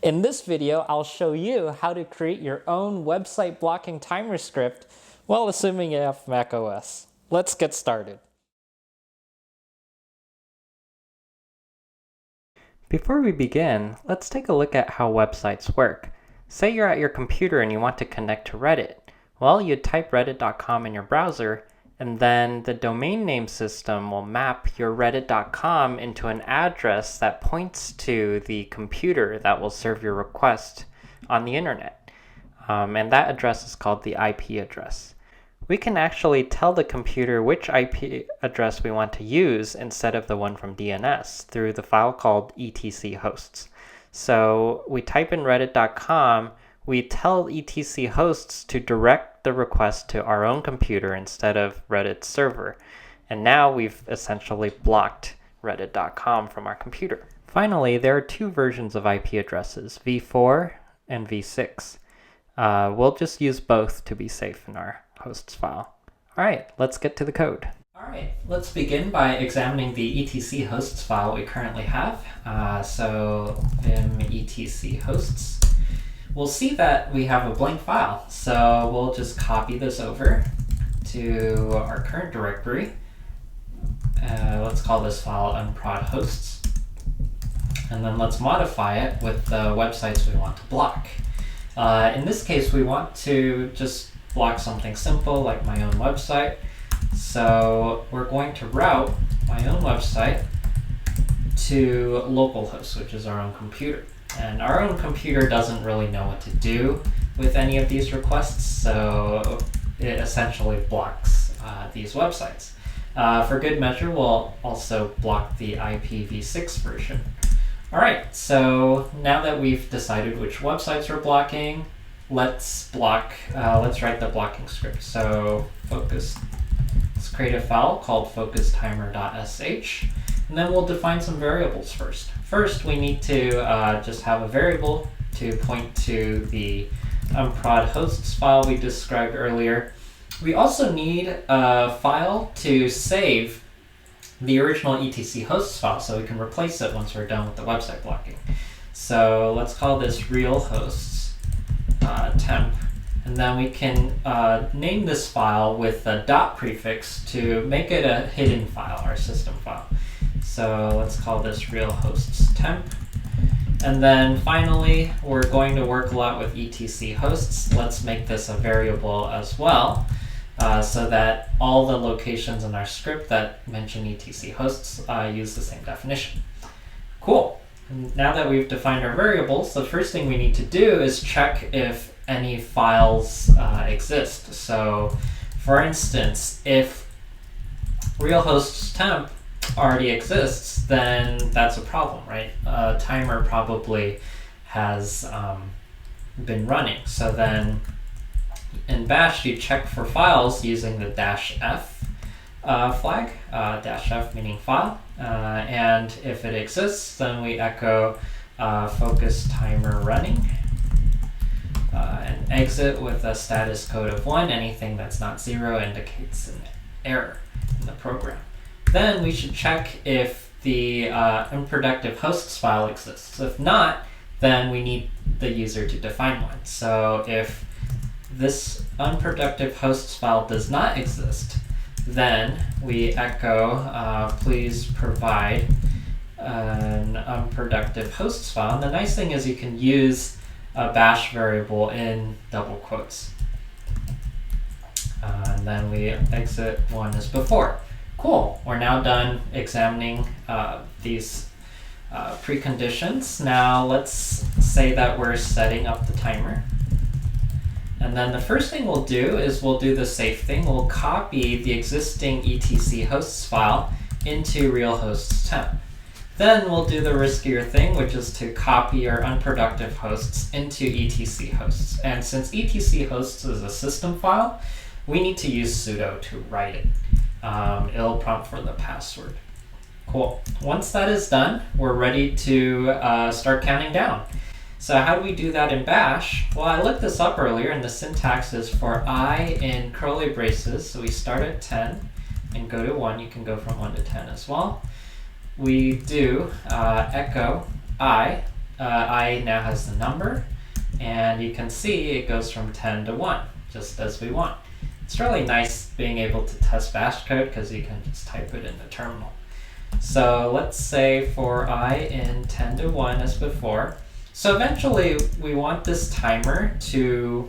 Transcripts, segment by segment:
In this video, I'll show you how to create your own website blocking timer script while assuming you have macOS. Let's get started. Before we begin, let's take a look at how websites work. Say you're at your computer and you want to connect to Reddit. Well, you'd type reddit.com in your browser, and then the domain name system will map your reddit.com into an address that points to the computer that will serve your request on the internet. And that address is called the IP address. We can actually tell the computer which IP address we want to use instead of the one from DNS through the file called etc hosts. So we type in reddit.com, we tell etc hosts to direct the request to our own computer instead of Reddit's server. And now we've essentially blocked reddit.com from our computer. Finally, there are two versions of IP addresses, v4 and v6. We'll just use both to be safe in our hosts file. All right, let's get to the code. All right, let's begin by examining the etc hosts file we currently have. So vim etc hosts. We'll see that we have a blank file. So we'll just copy this over to our current directory. Let's call this file unprod hosts. And then let's modify it with the websites we want to block. In this case, we want to just block something simple like my own website. So we're going to route my own website to localhost, which is our own computer. And our own computer doesn't really know what to do with any of these requests, so it essentially blocks these websites. For good measure, we'll also block the IPv6 version. All right, so now that we've decided which websites we're blocking, let's write the blocking script. So let's create a file called focusTimer.sh, and then we'll define some variables first. First, we need to just have a variable to point to the unprod hosts file we described earlier. We also need a file to save the original etc hosts file so we can replace it once we're done with the website blocking. So let's call this real hosts temp, and then we can name this file with a dot prefix to make it a hidden file, our system file. So let's call this real hosts temp. And then finally, we're going to work a lot with etc hosts. Let's make this a variable as well, so that all the locations in our script that mention etc hosts use the same definition. Cool. And now that we've defined our variables, the first thing we need to do is check if any files exist. So for instance, if real hosts temp already exists, then that's a problem, right? A timer probably has been running. So then in bash, you check for files using the -f flag, -f meaning file. And if it exists, then we echo focus timer running and exit with a status code of 1. Anything that's not 0 indicates an error in the program. Then we should check if the unproductive hosts file exists. If not, then we need the user to define one. So if this unproductive hosts file does not exist, then we echo please provide an unproductive hosts file. And the nice thing is you can use a bash variable in double quotes. And then we exit one as before. Cool, we're now done examining these preconditions. Now let's say that we're setting up the timer. And then the first thing we'll do is we'll do the safe thing. We'll copy the existing etc hosts file into real hosts temp. Then we'll do the riskier thing, which is to copy our unproductive hosts into etc hosts. And since etc hosts is a system file, we need to use sudo to write it. It'll prompt for the password. Cool. Once that is done, we're ready to start counting down. So how do we do that in bash? Well, I looked this up earlier, and the syntax is for I in curly braces. So we start at 10 and go to 1. You can go from 1 to 10 as well. We do echo I I now has the number, and you can see it goes from 10 to 1, just as we want. It's really nice being able to test bash code because you can just type it in the terminal. So let's say for I in 10 to 1 as before. So eventually we want this timer to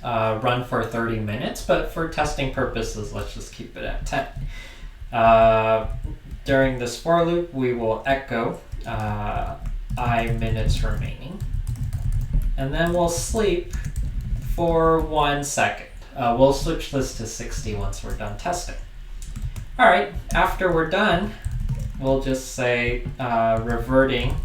run for 30 minutes, but for testing purposes, let's just keep it at 10. During this for loop, we will echo I minutes remaining, and then we'll sleep for 1 second. We'll switch this to 60 once we're done testing. All right, after we're done, we'll just say reverting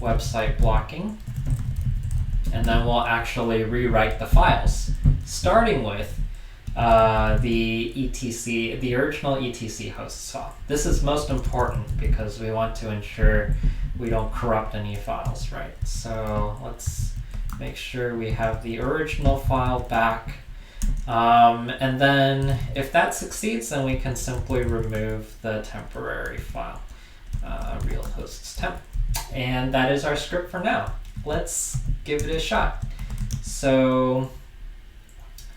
website blocking, and then we'll actually rewrite the files, starting with the original etc host file. This is most important because we want to ensure we don't corrupt any files, right? So let's make sure we have the original file back. And then if that succeeds, then we can simply remove the temporary file, real hosts temp. And that is our script for now. Let's give it a shot. So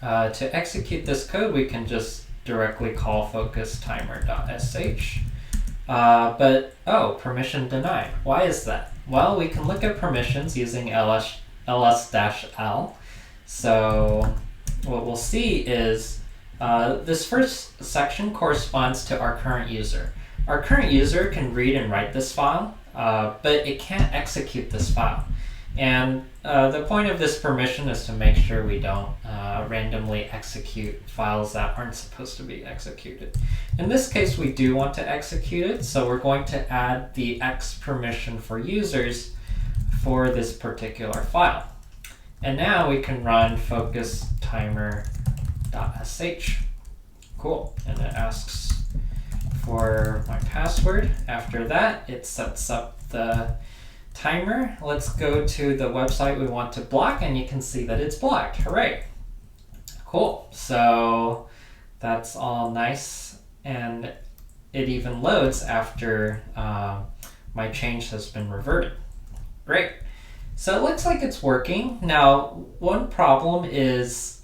to execute this code, we can just directly call focus timer.sh. But permission denied. Why is that? Well, we can look at permissions using ls-l. So what we'll see is this first section corresponds to our current user. Our current user can read and write this file, but it can't execute this file. And the point of this permission is to make sure we don't randomly execute files that aren't supposed to be executed. In this case, we do want to execute it, so we're going to add the X permission for users for this particular file. And now we can run focus timer.sh. Cool. And it asks for my password. After that, it sets up the timer. Let's go to the website we want to block, and you can see that it's blocked. Hooray. Cool. So that's all nice, and it even loads after my change has been reverted. Great. So it looks like it's working. Now, one problem is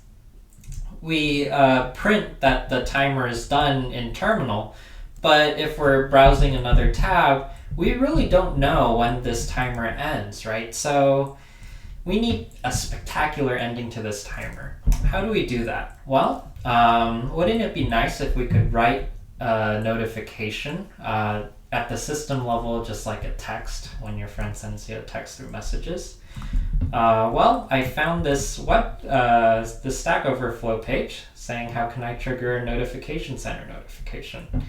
we print that the timer is done in terminal, but if we're browsing another tab, we really don't know when this timer ends, right? So we need a spectacular ending to this timer. How do we do that? Well, wouldn't it be nice if we could write a notification at the system level, just like a text when your friend sends you a text through messages? Well, I found this this Stack Overflow page saying how can I trigger a notification center notification,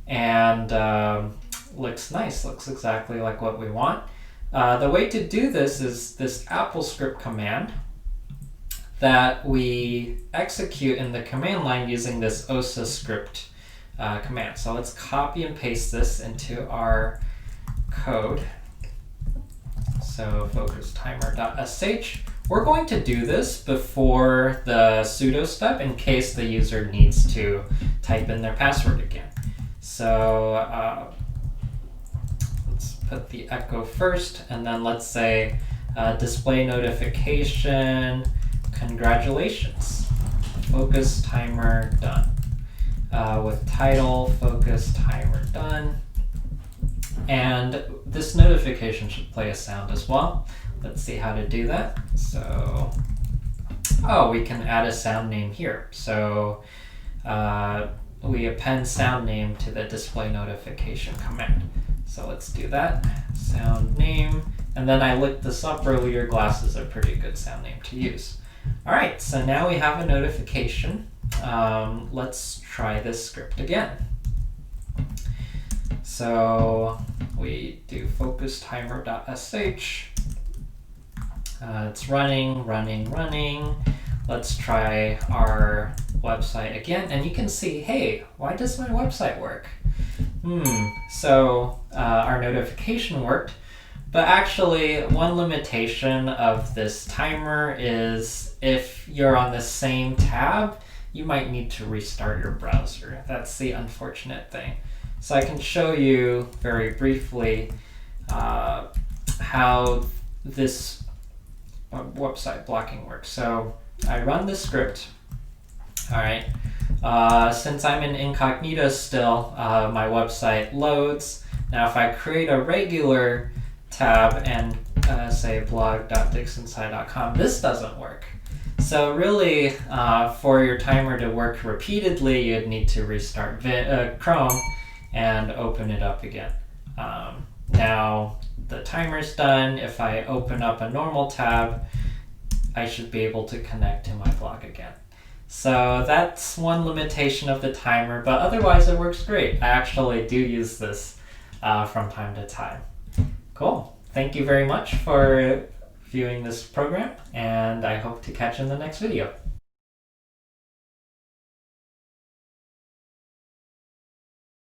and looks nice, looks exactly like what we want. The way to do this is this AppleScript command that we execute in the command line using this OSA script command. So let's copy and paste this into our code. So focus timer.sh. We're going to do this before the sudo step in case the user needs to type in their password again. So let's put the echo first, and then let's say display notification, congratulations, focus timer done. With title, focus timer done. And this notification should play a sound as well. Let's see how to do that. So, we can add a sound name here. So we append sound name to the display notification command. So let's do that, sound name. And then I looked this up earlier, glass is a pretty good sound name to use. All right, so now we have a notification. Let's try this script again. So we do focus timer.sh. It's running. Let's try our website again, and you can see, hey, why does my website work? So our notification worked, but actually one limitation of this timer is if you're on the same tab, you might need to restart your browser. That's the unfortunate thing. So I can show you very briefly how this website blocking works. So I run the script. All right. Since I'm in incognito still, my website loads. Now if I create a regular tab and say blog.dixonsci.com, this doesn't work. So really, for your timer to work repeatedly, you'd need to restart Chrome and open it up again. Now the timer's done. If I open up a normal tab, I should be able to connect to my blog again. So that's one limitation of the timer, but otherwise it works great. I actually do use this from time to time. Cool. Thank you very much for viewing this program, and I hope to catch you in the next video.